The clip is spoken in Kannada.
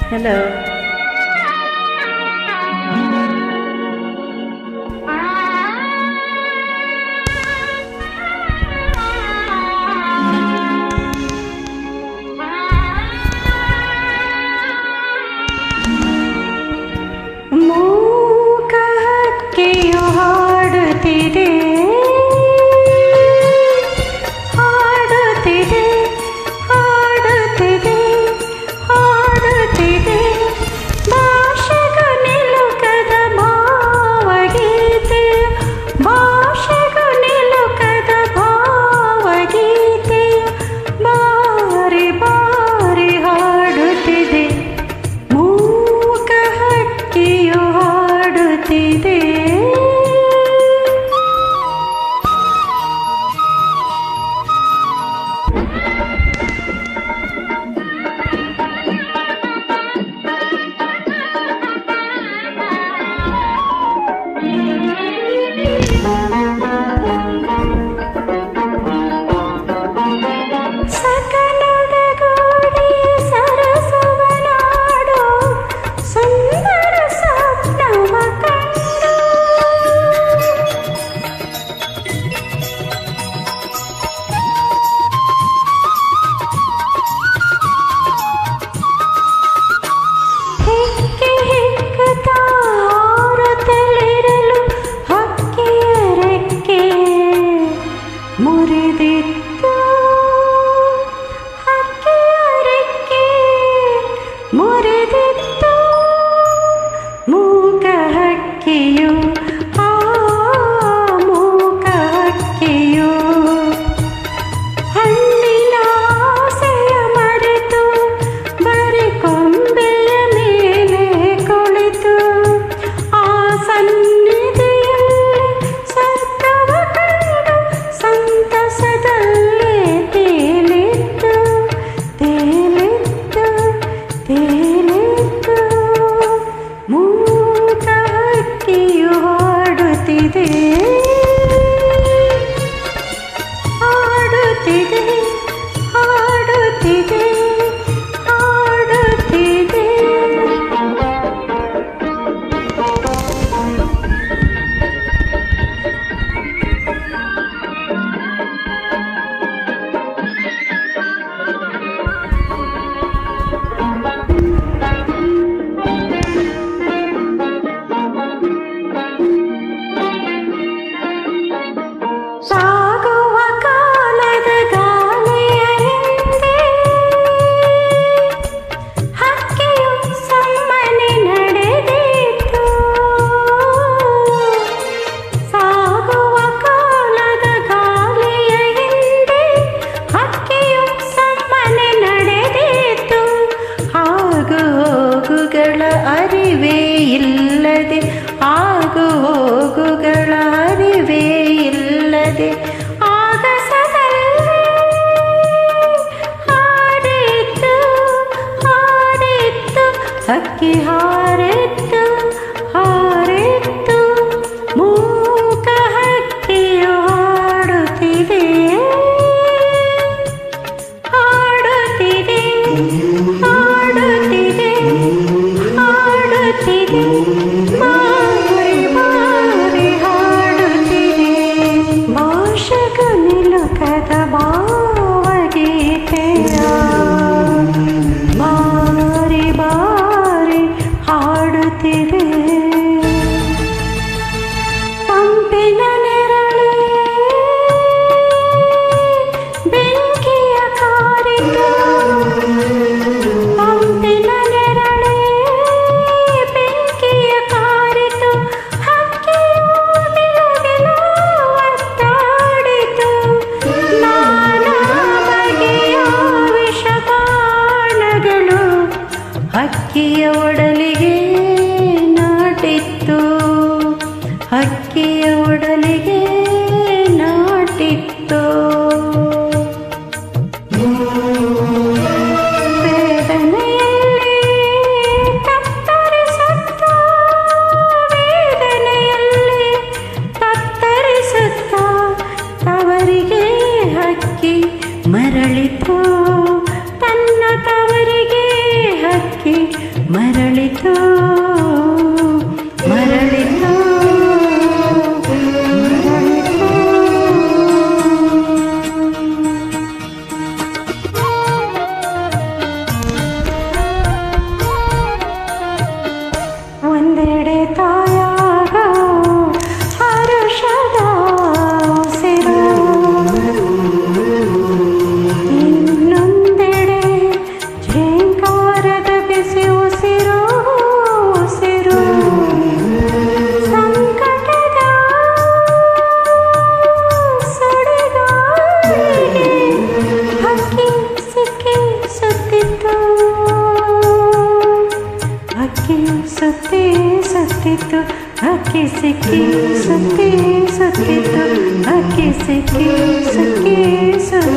Hello. ಮೂಕಹಕ್ಕಿಯು ಹಾಡುತ್ತಿದೆ ಹಾಡುತ್ತಿದೆ ಹಾಡುತ್ತಿದೆ ಹಾಡುತ್ತಿದೆ ಭಾಷೆಗೂ ನಿಲುಕದ ಭಾವಗೀತೆ ಭಾಷೆಗೂ ನಿಲುಕದ ಭಾವಗೀತೆ ಬಾರಿ ಬಾರಿ ಹಾಡುತ್ತಿದೆ ಮೂಕಹಕ್ಕಿಯು ಹಾಡುತ್ತಿದೆ. ಸಕಲದ ಗೋಡೆಯ ಸರಸವನಾಡು ಸುಂದರ ಸ್ವಪ್ನವ ಕಂಡು ಹೆಕ್ಕೆ ಹೆಕ್ಕುತ್ತಾ ಹಾರುತ್ತಲಿರಲು ಹಕ್ಕಿಯ ರೆಕ್ಕೆ ಮುರಿದಿತ್ತು ಹಕ್ಕಿಯ ರೆಕ್ಕೆ ಮುರಿದಿತ್ತು ಮೂಕ ಹಕ್ಕಿಯು ಆ ಮೂಕ ಹಕ್ಕಿಯು ಹಣ್ಣಿನ ಆಸೆಯ ಮರೆತು ಬರಿ ಕೊಂಬೆಯ ಮೇಲೆ ಕುಳಿತು ಆ ಸನ್ನಿಧಿಯಲ್ಲಿ ಸ್ವರ್ಗವ ಕಂಡು ಸಂತಸದಲ್ಲೇ ತೇಲಿತ್ತು ತೇಲಿತ್ತು ತೇಲಿತ್ತು ಮೂಕ ಹಕ್ಕಿಯು ಹಾಡುತ್ತಿದೆ ಹಾಡುತ್ತಿದೆ ಹಾಡುತ್ತಿದೆ ಹಾಡುತ್ತಿದೆ. ಸಾಗುವ ಕಾಲದ ಗಾಳಿಯ ಹಿಂದೆ ಹಕ್ಕಿಯು ಸುಮ್ಮನೆ ನಡೆದಿತ್ತು ಸಾಗುವ ಕಾಲದ ಗಾಳಿಯ ಹಿಂದೆ ಹಕ್ಕಿಯು ಸುಮ್ಮನೆ ನಡೆದಿತ್ತು ಆಗು ಹೋಗುಗಳ ಅರಿವೇ ಇಲ್ಲದೆ ಆಗು ಹೋಗುಗಳ ಅರಿವೇ ಇಲ್ಲದೆ ಆಗಸದಲ್ಲಿ ಹಾಡಿತ್ತು ಹಾಡಿತ್ತು ಹಕ್ಕಿ ಹಾರಿತ್ತು ಹಾರಿತ್ತು ಮೂಕ ಹಕ್ಕಿಯು ಹಾಡುತ್ತಿದೆ ಹಾಡುತ್ತಿದೆ ಹಾಡುತ್ತಿದೆ ಹಾಡುತ್ತಿದೆ ಬಾರಿ ಬಾರಿ ಹಾಡುತ್ತಿದೆ ಭಾಷೆಗೂ ನಿಲುಕದ ಭಾವಗೀತೆಯ ಬಾರಿ ಬಾರಿ ಹಾಡುತ್ತಿದೆ ಪಂಪಿನ ನೆರಳೆ ಬೆಂಕಿಯ ಕಾರಿತು ಪಂಪಿನ ನೆರಳೆ ಬೆಂಕಿಯ ಕಾರಿತು ಹಕ್ಕಿಯು ನಿಲುಗಿಲು ಒತ್ತಾಡಿತು ನಾನಾ ಬಗೆಯ ವಿಷಬಾಣಗಳು ಹಕ್ಕಿಯ ಒಡಲಿಗೆ ನಾಟಿತ್ತು ಹಕ್ಕಿಯ ಒಡಲಿಗೆ ನಾಟಿತ್ತು ವೇದನೆಯಲ್ಲಿ ತತ್ತರಿಸುತ್ತ ವೇದನೆಯಲ್ಲಿ ತತ್ತರಿಸುತ್ತ ತವರಿಗೆ ಹಕ್ಕಿ ಮರಳಿತು ತನ್ನ ತವರಿಗೆ ಹಕ್ಕಿ ಸುತ್ತಿ ಸುತ್ತಿತ್ತು ಹಕ್ಕಿ ಸಿಕ್ಕಿ ಸುತ್ತಿ ಸುತ್ತಿತ್ತು ಹಕ್ಕಿ ಸಿಕ್ಕಿ ಸಿಕ್ಕಿ ಸುತ್ತಿ